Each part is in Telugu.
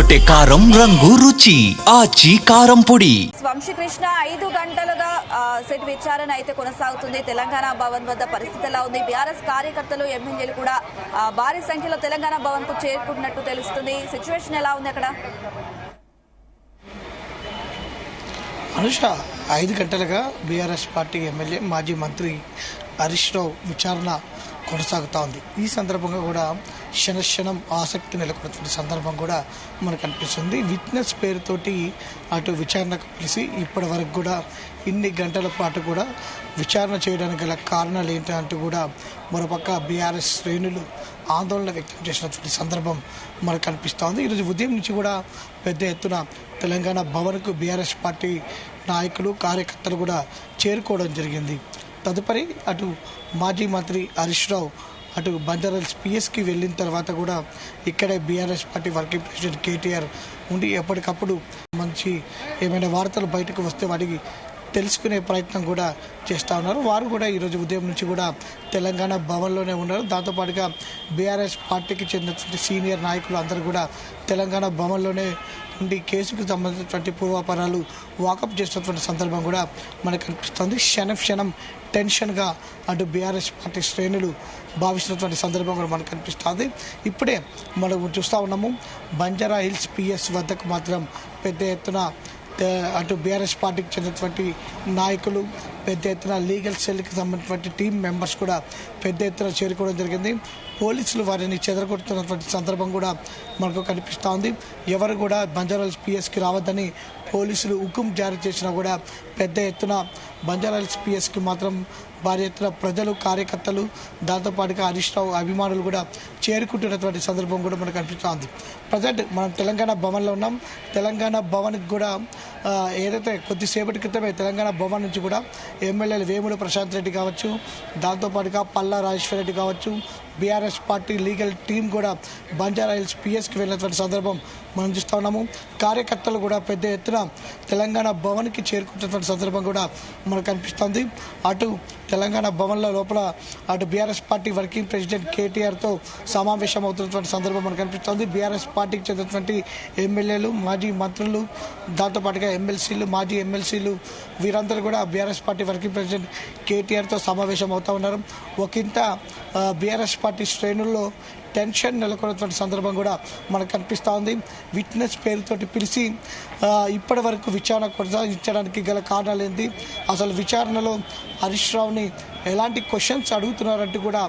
అదరగొట్టే కారం రంగు రుచి ఆచి కారం పొడి. వంశీకృష్ణ 5 గంటలుగా సెట్ విచారణ అయితే కొనసాగుతుంది. తెలంగాణ భవన్ వద్ద పరిస్థితి ఎలా ఉంది? బీఆర్ఎస్ కార్యకర్తలు ఎమ్మెల్యేలు కూడా భారీ సంఖ్యలో తెలంగాణ భవన్ కు చేరుకున్నట్టు తెలుస్తుంది. సిచ్యువేషన్ ఎలా ఉంది అక్కడ? అనుష 5 గంటలుగా బీఆర్ఎస్ పార్టీ ఎమ్మెల్యే మాజీ మంత్రి హరీష్ రావు విచారణ కొనసాగుతూ ఉంది. ఈ సందర్భంగా కూడా క్షణక్షణం ఆసక్తి నెలకొన్నటువంటి సందర్భం కూడా మనకు అనిపిస్తుంది. విట్నెస్ పేరుతోటి అటు విచారణకు పిలిచి ఇప్పటి వరకు కూడా ఇన్ని గంటల పాటు కూడా విచారణ చేయడానికి గల కారణాలు ఏంటంటూ కూడా మరోపక్క బీఆర్ఎస్ శ్రేణులు ఆందోళన వ్యక్తం చేసినటువంటి సందర్భం మనకు కనిపిస్తోంది. ఈరోజు ఉదయం నుంచి కూడా పెద్ద ఎత్తున తెలంగాణ భవన్కు బీఆర్ఎస్ పార్టీ నాయకులు కార్యకర్తలు కూడా చేరుకోవడం జరిగింది. తదుపరి అటు మాజీ మంత్రి హరీష్ రావు అటు బంజారాహిల్స్ పిఎస్కి వెళ్ళిన తర్వాత కూడా ఇక్కడే BRS party working president KTR ఉండి ఎప్పటికప్పుడు మంచి ఏమైనా వార్తలు బయటకు వస్తే వాటికి తెలుసుకునే ప్రయత్నం కూడా చేస్తూ ఉన్నారు. వారు కూడా ఈరోజు ఉదయం నుంచి కూడా తెలంగాణ భవన్లోనే ఉన్నారు. దాంతోపాటుగా బీఆర్ఎస్ పార్టీకి చెందినటువంటి సీనియర్ నాయకులు అందరూ కూడా తెలంగాణ భవన్లోనే ఉండి కేసుకు సంబంధించినటువంటి పూర్వాపరాలు వాకప్ చేస్తున్నటువంటి సందర్భం కూడా మనకు కనిపిస్తుంది. క్షణం టెన్షన్గా అటు బీఆర్ఎస్ పార్టీ శ్రేణులు భావిస్తున్నటువంటి సందర్భం కూడా మనకు కనిపిస్తుంది. ఇప్పుడే మనం చూస్తూ ఉన్నాము బంజారాహిల్స్ పిఎస్ వద్దకు మాత్రం పెద్ద ఎత్తున అటు బీఆర్ఎస్ పార్టీకి చెందినటువంటి నాయకులు పెద్ద ఎత్తున లీగల్ సెల్కి సంబంధించినటువంటి టీం మెంబర్స్ కూడా పెద్ద ఎత్తున చేరుకోవడం జరిగింది. పోలీసులు వారిని చెదరగొడుతున్నటువంటి సందర్భం కూడా మనకు కనిపిస్తూ ఉంది. ఎవరు కూడా బంజారాహిల్స్ పిఎస్కి రావద్దని పోలీసులు హుకుం జారీ చేసినా కూడా పెద్ద ఎత్తున బంజారాహిల్స్ పిఎస్కి మాత్రం భారీ ఎత్తున ప్రజలు కార్యకర్తలు దాంతోపాటుగా హరీష్ రావు అభిమానులు కూడా చేరుకుంటున్నటువంటి సందర్భం కూడా మనకు కనిపిస్తోంది. ప్రజెంట్ మనం తెలంగాణ భవన్లో ఉన్నాం. తెలంగాణ భవన్కి కూడా ఏదైతే కొద్దిసేపటి క్రితమే తెలంగాణ భవన్ నుంచి కూడా ఎమ్మెల్యేలు వేముల ప్రశాంత్ రెడ్డి కావచ్చు, దాంతోపాటుగా పల్లా రాజేశ్వర రెడ్డి కావచ్చు, బీఆర్ఎస్ పార్టీ లీగల్ టీం కూడా బంజారాహిల్స్ పిఎస్కి వెళ్ళినటువంటి సందర్భం మనం చూస్తూ ఉన్నాము. కార్యకర్తలు కూడా పెద్ద ఎత్తున తెలంగాణ భవన్కి చేరుకుంటున్నటువంటి సందర్భం కూడా మనకు కనిపిస్తుంది. అటు తెలంగాణ భవన్ల లోపల అటు బీఆర్ఎస్ పార్టీ వర్కింగ్ ప్రెసిడెంట్ కేటీఆర్తో సమావేశం అవుతున్నటువంటి సందర్భం మనకు కనిపిస్తుంది. బీఆర్ఎస్ పార్టీకి చెందినటువంటి ఎమ్మెల్యేలు, మాజీ మంత్రులు, దాంతోపాటుగా ఎమ్మెల్సీలు, మాజీ ఎమ్మెల్సీలు వీరందరూ కూడా బీఆర్ఎస్ పార్టీ వర్కింగ్ ప్రెసిడెంట్ కేటీఆర్తో సమావేశం అవుతూ ఉన్నారు. ఒకంత బీఆర్ఎస్ పార్టీ శ్రేణుల్లో టెన్షన్ నెలకొన్నటువంటి సందర్భం కూడా మనకు కనిపిస్తూ ఉంది. విట్నెస్ పేరుతోటి పిలిచి ఇప్పటి వరకు విచారణ కొనసాగించడానికి గల కారణాలు ఏంటి, అసలు విచారణలో హరీష్ రావుని ఎలాంటి క్వశ్చన్స్ అడుగుతున్నారంటూ కూడా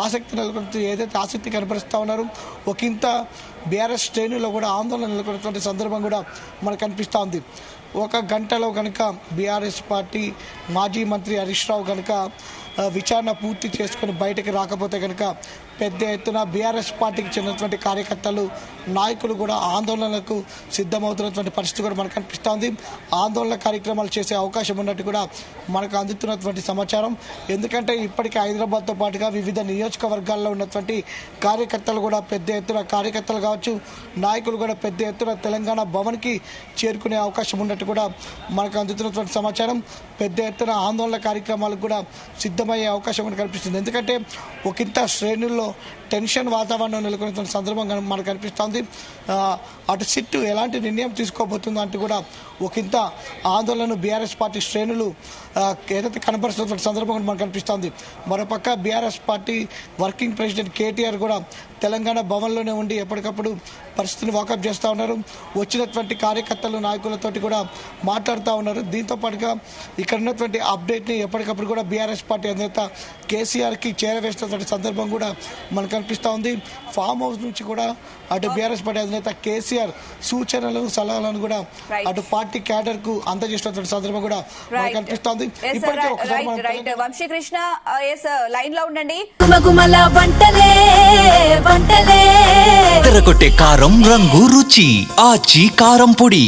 ఆసక్తి నెలకొంటూ ఏదైతే ఆసక్తి కనపరుస్తూ ఉన్నారు. ఒకంత బీఆర్ఎస్ శ్రేణుల్లో కూడా ఆందోళన నెలకొన్నటువంటి సందర్భం కూడా మనకు కనిపిస్తూ ఉంది. 1 గంటలో కనుక బీఆర్ఎస్ పార్టీ మాజీ మంత్రి హరీష్ రావు కనుక విచారణ పూర్తి చేసుకుని బయటకు రాకపోతే కనుక పెద్ద ఎత్తున బీఆర్ఎస్ పార్టీకి చెందినటువంటి కార్యకర్తలు, నాయకులు కూడా ఆందోళనలకు సిద్ధమవుతున్నటువంటి పరిస్థితి కూడా మనకు కనిపిస్తోంది. ఆందోళన కార్యక్రమాలు చేసే అవకాశం ఉన్నట్టు కూడా మనకు అందుతున్నటువంటి సమాచారం. ఎందుకంటే ఇప్పటికే హైదరాబాద్తో పాటుగా వివిధ నియోజకవర్గాల్లో ఉన్నటువంటి కార్యకర్తలు కూడా పెద్ద ఎత్తున కార్యకర్తలు కావచ్చు, నాయకులు కూడా పెద్ద ఎత్తున తెలంగాణ భవన్కి చేరుకునే అవకాశం ఉన్నట్టు కూడా మనకు అందుతున్నటువంటి సమాచారం. పెద్ద ఎత్తున ఆందోళన కార్యక్రమాలకు కూడా సిద్ధమయ్యే అవకాశం మనకు కనిపిస్తుంది. ఎందుకంటే ఒకంత శ్రేణుల్లో టెన్షన్ వాతావరణం నెలకొన్న సందర్భం మనకు కనిపిస్తుంది. అటు సిట్టు ఎలాంటి నిర్ణయం తీసుకోబోతుందో అంటూ కూడా ఒకంత ఆందోళన బీఆర్ఎస్ పార్టీ శ్రేణులు ఏదైతే కనబరుస్తున్నటువంటి సందర్భం మనకు కనిపిస్తుంది. మరోపక్క BRS party working president KTR కూడా తెలంగాణ భవన్లోనే ఉండి ఎప్పటికప్పుడు పరిస్థితిని వాకప్ చేస్తూ ఉన్నారు. వచ్చినటువంటి కార్యకర్తలు, నాయకులతోటి కూడా మాట్లాడుతూ ఉన్నారు. దీంతో పాటుగా ఇక్కడ ఉన్నటువంటి అప్డేట్ని ఎప్పటికప్పుడు కూడా బీఆర్ఎస్ పార్టీ అధినేత కేసీఆర్కి చేరవేస్తున్నటువంటి సందర్భం కూడా మనకు కనిపిస్తూ ఉంది. ఫామ్ హౌస్ నుంచి కూడా అటు బీఆర్ఎస్ పార్టీ అధినేత కేసీఆర్ సూచనలు, సలహాలను కూడా అటు పార్టీ క్యాడర్ కు అందజేసినటువంటి సందర్భం కూడా మనకు కనిపిస్తోంది. ఇప్పటికే వంశీకృష్ణ లైన్ లో ఉండండి. అదరగొట్టే కారం రంగు రుచి ఆచి కారం పొడి.